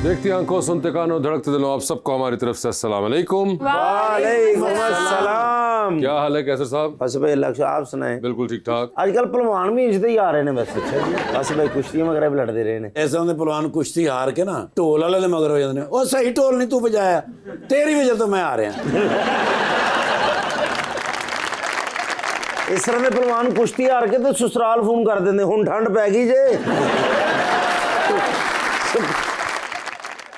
देखती आंखों, सुनते कानों, धड़कते दिलों, आप सबको हमारी तरफ से अस्सलाम वालेकुम। वालेकुम अस्सलाम। क्या हाल है कैसर साहब? बस भाई लक्ष्य आप सुनाए। बिल्कुल ठीक ठाक। आजकल पहलवान भी इंजते ही आ रहे हैं बस। बस भाई कुश्तियां वगैरह भी लड़ते रहे ने। ऐसे होंगे पहलवान कुश्ती हार के ना ढोल वाले ने मगर हो जाते हैं। ओ सही ढोल नहीं तू बजाया, तेरी वजह तो मैं आ रहा। इस तरह के पहलवान कुश्ती हार के तो ससुराल फोन कर देंगे, हुन ठंड पै गई जे।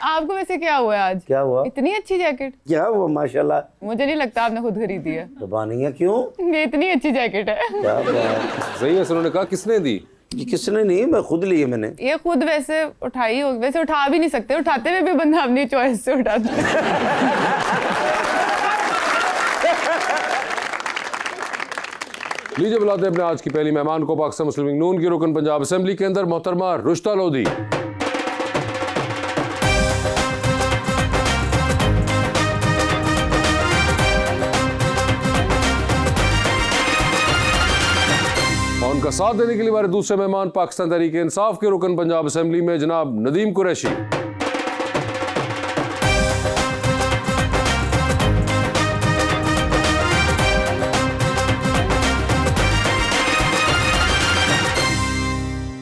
आपको वैसे क्या हुआ है आज? क्या हुआ? इतनी अच्छी जैकेट। क्या हुआ? माशाल्लाह। मुझे नहीं लगता आपने खुद खरीदी है। तो बानिया क्यों? ये इतनी अच्छी जैकेट है। क्या बात। सही है। उन्होंने कहा किसने दी? ये किसने नहीं, मैं खुद ली है मैंने। ये खुद वैसे उठाई हो, वैसे उठा भी नहीं सकते, उठाते हुए भी बंदा अपनी चॉइस से उठाता है। लीजिए बुलाते हैं अपने आज की पहली मेहमान को, पाकिस्तान मुस्लिम लीग नून की रुकन पंजाब असेंबली के अंदर मोहतरमा रुश्ता लोधी। उनका साथ देने के लिए हमारे दूसरे मेहमान पाकिस्तान तहरीक इंसाफ के रुकन पंजाब असेंबली में जनाब Nadeem Qureshi.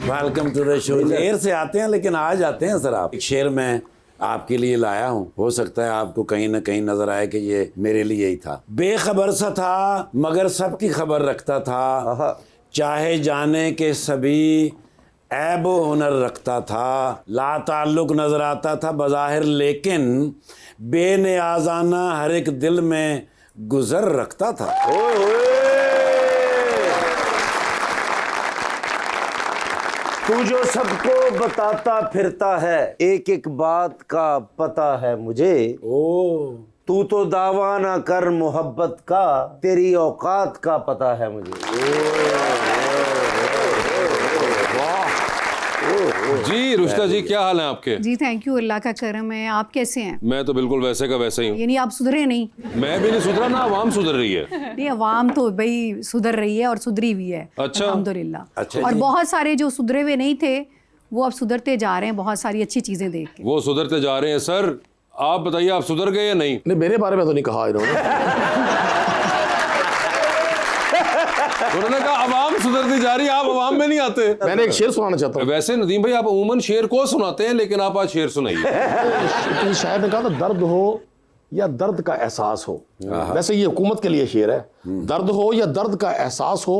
Welcome to the show. देर से आते हैं लेकिन आज आते हैं सर। आप एक शेर मैं आपके लिए लाया हूँ, हो सकता है आपको कहीं ना कहीं नजर आए कि ये मेरे लिए ही था। बेखबर सा था मगर सबकी खबर रखता था, चाहे जाने के सभी ऐब हुनर रखता था। ला ताल्लुक नजर आता था बज़ाहिर लेकिन बेनियाज़ाना हर एक दिल में गुजर रखता था। तू जो सबको बताता फिरता है, एक एक बात का पता है मुझे। ओ तू तो दावा ना कर मोहब्बत का, तेरी औकात का पता है मुझे। जी रुश्ता जी, क्या हाल है आपके? जी थैंक यू, अल्लाह का करम है। आप कैसे हैं? मैं तो बिल्कुल वैसे का वैसे ही हूँ। यानी आप सुधरे नहीं? मैं भी नहीं सुधरा ना, आवाम सुधर रही है। नहीं, अवाम तो भाई सुधर रही है और सुधरी हुई है। अच्छा। अल्हम्दुलिल्लाह। अच्छा और जी। बहुत सारे जो सुधरे हुए नहीं थे वो अब सुधरते जा रहे हैं, बहुत सारी अच्छी चीजें देख के। वो सुधरते जा रहे हैं। सर आप बताइए, आप सुधर गए या नहीं? नहीं, मेरे बारे में तो नहीं कहा इन्होंने। उन्होंने कहा अवाम सुधरती जा रही है, आप अवाम में नहीं आते। मैंने एक शेर सुनाना चाहता हूँ। वैसे नदीम भाई आप अमूमन शेर को सुनाते हैं, लेकिन आप आज शेर सुनाइए। किसी शायर ने कहा था दर्द हो या दर्द का एहसास हो। वैसे ये हुकूमत के लिए शेर है। दर्द हो या दर्द का एहसास हो,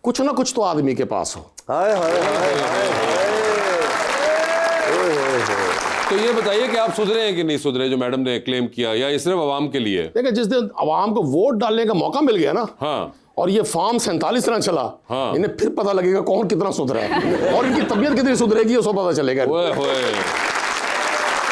कुछ ना कुछ तो आदमी के पास हो। हाय हाय हाय। तो ये बताइए कि आप सुधरे हैं कि नहीं सुधरे, जो मैडम ने क्लेम किया, या ये सिर्फ अवाम के लिए? देखिए, जिस दिन आवाम को वोट डालने का मौका मिल गया ना, हाँ, और ये फॉर्म 47 ना चला, हाँ। इन्हें फिर पता लगेगा कौन कितना सुधरा है और इनकी तबीयत कितनी सुधरेगी, उसको पता चलेगा। ओए होए।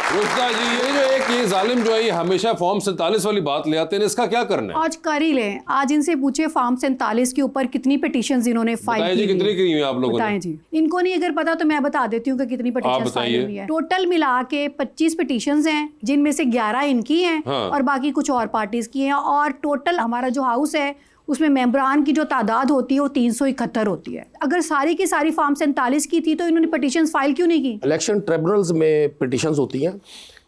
रुश्ता जी, ये जो एक ये जालिम जो है ये हमेशा फॉर्म 47 वाली बात ले आते हैं, इसका क्या करना है? आज कर ही लें। आज इनसे पूछे फॉर्म 47 के ऊपर कितनी पिटीशंस इन्होंने फाइल बताएं जी, की कितनी की हुई आप लोगों ने? बताएं जी। इनको नहीं अगर पता तो मैं बता देती हूँ कि कितनी पिटीशंस बताइए। फाइल हुई है। टोटल मिला के 25 पिटीशंस हैं, जिनमें से 11 इनकी हैं, हाँ। और बाकी कुछ और पार्टीज की हैं। और टोटल हमारा जो हाउस है उसमें मेंबरान की जो तादाद होती है वो 371 होती है। अगर सारी की सारी फॉर्म 47 की थी तो इन्होंने पिटीशंस फाइल क्यों नहीं की? इलेक्शन ट्रिब्यूनल्स में पिटीशंस होती हैं।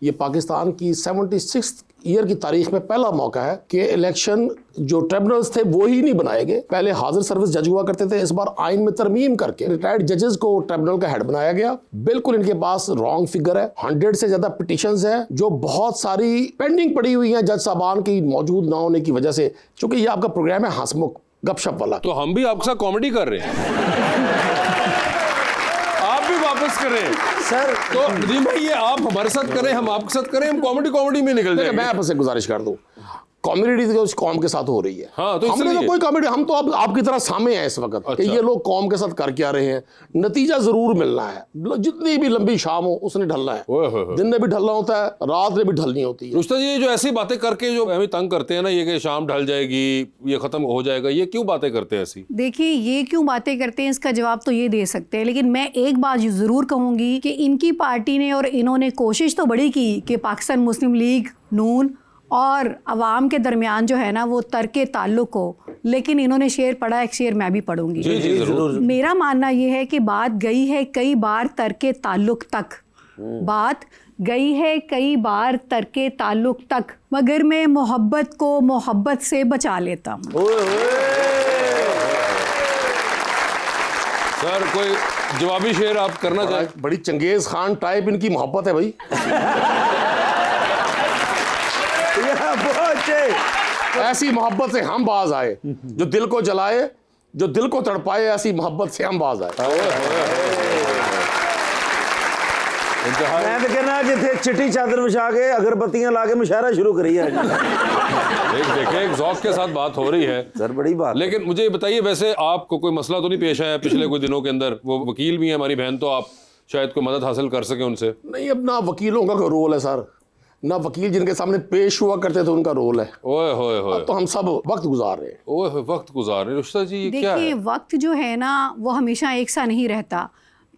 ये पाकिस्तान की 76 ईयर की तारीख में पहला मौका है कि इलेक्शन जो ट्रिब्यूनल्स थे वो ही नहीं बनाए गए। पहले हाजिर सर्विस जज हुआ करते थे, इस बार आइन में तरमीम करके रिटायर्ड जजेस को ट्रिब्यूनल का हेड बनाया गया। बिल्कुल इनके पास रॉन्ग फिगर है। 100 से ज्यादा पिटीशंस हैं जो बहुत सारी पेंडिंग पड़ी हुई हैं जज साहबान की मौजूद ना होने की वजह से। चूंकि ये आपका प्रोग्राम है हंसमुख गपशप वाला, तो हम भी आपके साथ कॉमेडी कर रहे हैं। आप भी वापस करें सर। तो नदीम भाई, ये आप हमारे साथ करें, हम आपके साथ करें, हम कॉमेडी में निकल देखिए, जाएंगे। मैं आपसे गुजारिश कर दूं, कॉमेडी तो उस कौम के साथ हो रही है। हाँ, तो हमने इसलिए। तो कोई कॉमेडी, हम तो अब आपकी तरह सामे हैं इस वक्त कि अच्छा। ये लोग कौम के साथ कर क्या रहे हैं। नतीजा जरूर मिलना है। जितनी भी लंबी शाम हो उसने ढलना है। ओए होए होए। दिन में भी ढलना होता है, रात में भी ढलनी होती है। रुश्ता जी, ये जो ऐसी बातें करके जो हमें तंग करते हैं ना, ये कि शाम ढल जाएगी, ये खत्म हो जाएगा, ये क्यों बातें करते हैं ऐसी? देखिए, ये क्यों बातें करते हैं इसका जवाब तो ये दे सकते हैं, लेकिन मैं एक बात ज़रूर कहूँगी कि इनकी पार्टी ने और इन्होंने कोशिश तो बड़ी की कि पाकिस्तान मुस्लिम लीग नून और अवाम के दरमियान जो है ना वो तर्क ताल्लुक हो, लेकिन इन्होंने शेर पढ़ा, एक शेर मैं भी पढ़ूंगी। जी जी जरूर। मेरा मानना ये है कि बात गई है कई बार तर्क ताल्लुक तक, बात गई है कई बार तरके ताल्लुक तक, मगर मैं मोहब्बत को मोहब्बत से बचा लेता हूँ। सर कोई जवाबी शेर आप करना चाहें? बड़ी चंगेज खान टाइप इनकी मोहब्बत है भाई। ऐसी मोहब्बत से हम बाज आए जो दिल को जलाए, जो दिल को तड़पाए, ऐसी मोहब्बत से हम बाज आए। मैं तो कहना जिथे चिट्टी चादर बिछा के अगरबत्तियां ला के मुशायरा शुरू करी है। देखें एक ज़ौक़ के साथ बात हो रही है सर, बड़ी बात। लेकिन मुझे ये बताइए, वैसे आपको कोई मसला तो नहीं पेश आया पिछले कुछ दिनों के अंदर? वो वकील भी है हमारी बहन, तो आप शायद कोई मदद हासिल कर सके उनसे। नहीं, अब ना वकीलों का कोई रोल है सर, ना वकील जिनके सामने पेश हुआ करते थे उनका रोल है। ओए होए होए, तो हम सब वक्त गुजार रहे हैं। ओए होए, वक्त गुजार रहे हैं। रुश्ता जी ये क्या देखिए, है? वक्त जो है ना वो हमेशा एक सा नहीं रहता।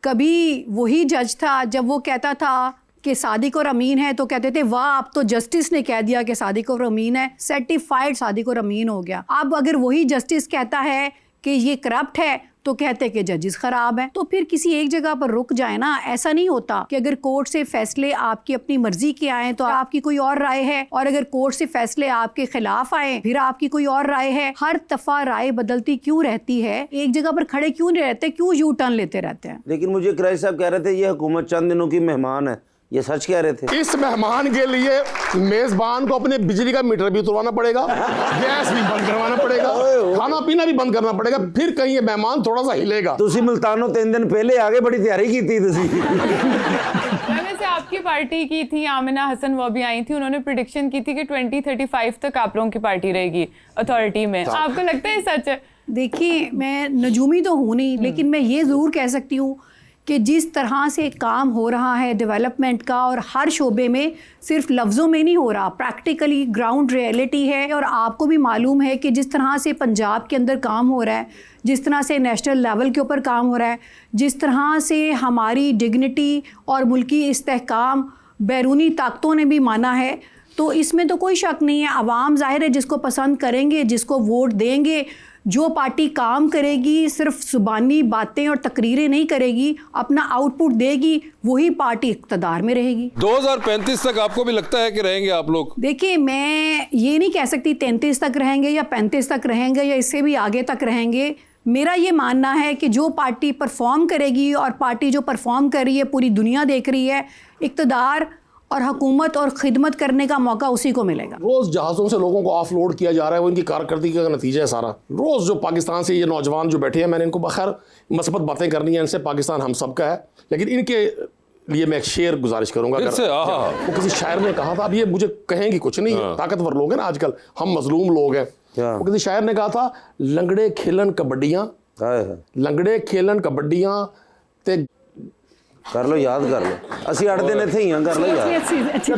कभी वही जज था जब वो कहता था कि सादिक और अमीन है तो कहते थे वाह अब तो जस्टिस ने कह दिया कि सादिक और अमीन है, सर्टिफाइड सादिक और अमीन हो गया। अब अगर वही जस्टिस कहता है कि ये करप्ट है तो कहते कि जजेस खराब हैं। तो फिर किसी एक जगह पर रुक जाए ना। ऐसा नहीं होता कि अगर कोर्ट से फैसले आपकी अपनी मर्जी के आए तो आपकी कोई और राय है, और अगर कोर्ट से फैसले आपके खिलाफ आए फिर आपकी कोई और राय है। हर दफा राय बदलती क्यों रहती है? एक जगह पर खड़े क्यों नहीं रहते? क्यों यू टर्न लेते रहते हैं? लेकिन मुझे कराई साहब कह रहे थे ये हुकूमत चंद दिनों की मेहमान है, ये सच कह रहे थे? इस मेहमान के लिए मेजबान को अपने बिजली का मीटर भी उतरवाना पड़ेगा, गैस भी बंद करवाना पड़ेगा, खाना पीना भी बंद करना पड़ेगा, फिर कहीं ये मेहमान थोड़ा सा हिलेगा। तुसी मुल्तानो 3 दिन पहले आगे बड़ी तैयारी की थी तुसी। वैसे आपकी पार्टी की थी आमिना हसन, वो भी आई थी, उन्होंने प्रिडिक्शन की थी कि 2035 तक आप लोगों की पार्टी रहेगी अथॉरिटी में। आपको लगता है सच है? देखिए, मैं नजूमी तो हूँ नहीं, लेकिन मैं ये ज़रूर कह सकती हूँ कि जिस तरह से काम हो रहा है डेवलपमेंट का, और हर शोबे में सिर्फ लफ्ज़ों में नहीं हो रहा, प्रैक्टिकली ग्राउंड रियलिटी है। और आपको भी मालूम है कि जिस तरह से पंजाब के अंदर काम हो रहा है, जिस तरह से नेशनल लेवल के ऊपर काम हो रहा है, जिस तरह से हमारी डिग्निटी और मुल्की इस्तेहकाम बैरूनी ताकतों ने भी माना है, तो इसमें तो कोई शक नहीं है। अवाम ज़ाहिर है जिसको पसंद करेंगे, जिसको वोट देंगे, जो पार्टी काम करेगी, सिर्फ ज़ुबानी बातें और तकरीरें नहीं करेगी, अपना आउटपुट देगी, वही पार्टी इक़्तिदार में रहेगी। 2035 तक आपको भी लगता है कि रहेंगे आप लोग? देखिए, मैं ये नहीं कह सकती 33 तक रहेंगे या 35 तक रहेंगे या इससे भी आगे तक रहेंगे। मेरा ये मानना है कि जो पार्टी परफॉर्म करेगी, और पार्टी जो परफॉर्म कर रही है पूरी दुनिया देख रही है, इक़्तिदार और हुकूमत और खिदमत करने का मौका उसी को मिलेगा। रोज जहाज़ों से लोगों को ऑफलोड किया जा रहा है, वो इनकी कारकर्दगी का नतीजा है सारा। रोज जो पाकिस्तान से ये नौजवान जो बैठे हैं, मैंने इनको बखैर मस्बत बातें करनी है इनसे, पाकिस्तान हम सब का है, लेकिन इनके लिए मैं एक शेर गुजारिश करूंगा। वो किसी शायर ने कहा था, अब ये मुझे कहेंगे कुछ नहीं, ताकतवर लोग हैं ना आजकल, हम मजलूम लोग हैं। वो किसी शायर ने कहा था, लंगड़े खेलन कबड्डियां, लंगड़े खेलन कबड्डियां ते कर लो, याद कर लो, असी 8 दिन इत्थे ही हां, कर लो याद।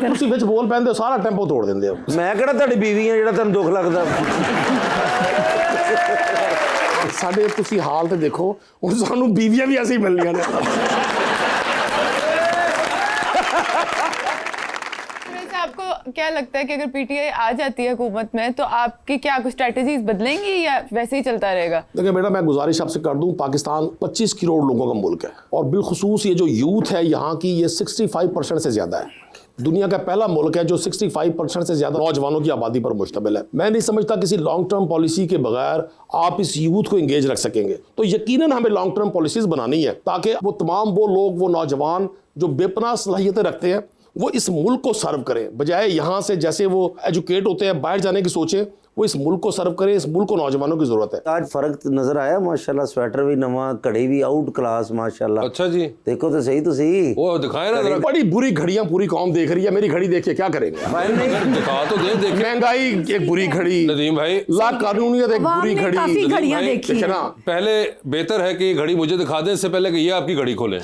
तुसी विच बोल पैंदे हो, सारा टेंपो तोड़ दिंदे हो। मैं किहड़ा तुहाडी बीवी हां जेड़ा तैनूं दुख लगदा? साडे तुसी हाल ते देखो, हुण सानूं बीवियां भी ऐसी मिलनियां ने। वैसे आपको क्या लगता है कि अगर पीटीआई आ जाती है हुकूमत में तो आपकी क्या कुछ स्ट्रेटजीज बदलेंगी या वैसे ही चलता रहेगा? देखिए बेटा, मैं गुजारिश आपसे कर दूं, पाकिस्तान 25 करोड़ लोगों का मुल्क है, और बिलखुसूस ये जो यूथ है यहाँ की, ये 65% से ज़्यादा है। दुनिया का पहला मुल्क है जो 65% से ज़्यादा नौजवानों की आबादी पर मुश्तमिल है। मैं नहीं समझता किसी लॉन्ग टर्म पॉलिसी के बगैर आप इस यूथ को इंगेज रख सकेंगे। तो यकीनन हमें लॉन्ग टर्म पॉलिसीज़ बनानी है, ताकि वो तमाम वो लोग, वो नौजवान जो बेपनाह सलाहियतें रखते हैं, वो इस मुल्क को सर्व करें, बजाय यहाँ से जैसे वो एजुकेट होते हैं बाहर जाने की सोचें, वो इस मुल्क को सर्व करें। इस मुल्क को नौजवानों की जरूरत है। आज फर्क नजर आया माशाल्लाह, स्वेटर भी नवा, घड़ी भी आउट क्लास माशाल्लाह। अच्छा जी, देखो तो सही तुसी, वो दिखाए ना जरा। बड़ी बुरी घड़ियां पूरी कौम देख रही है, मेरी घड़ी देखिए क्या करेंगे? दिखा तो दे, देखिए महंगाई एक बुरी घड़ी, नदीम भाई ला कानूनियत एक बुरी घड़ी। काफी घड़ियां देखी ना, पहले बेहतर है कि ये घड़ी मुझे दिखा दें इससे पहले कि ये आपकी घड़ी खोलें।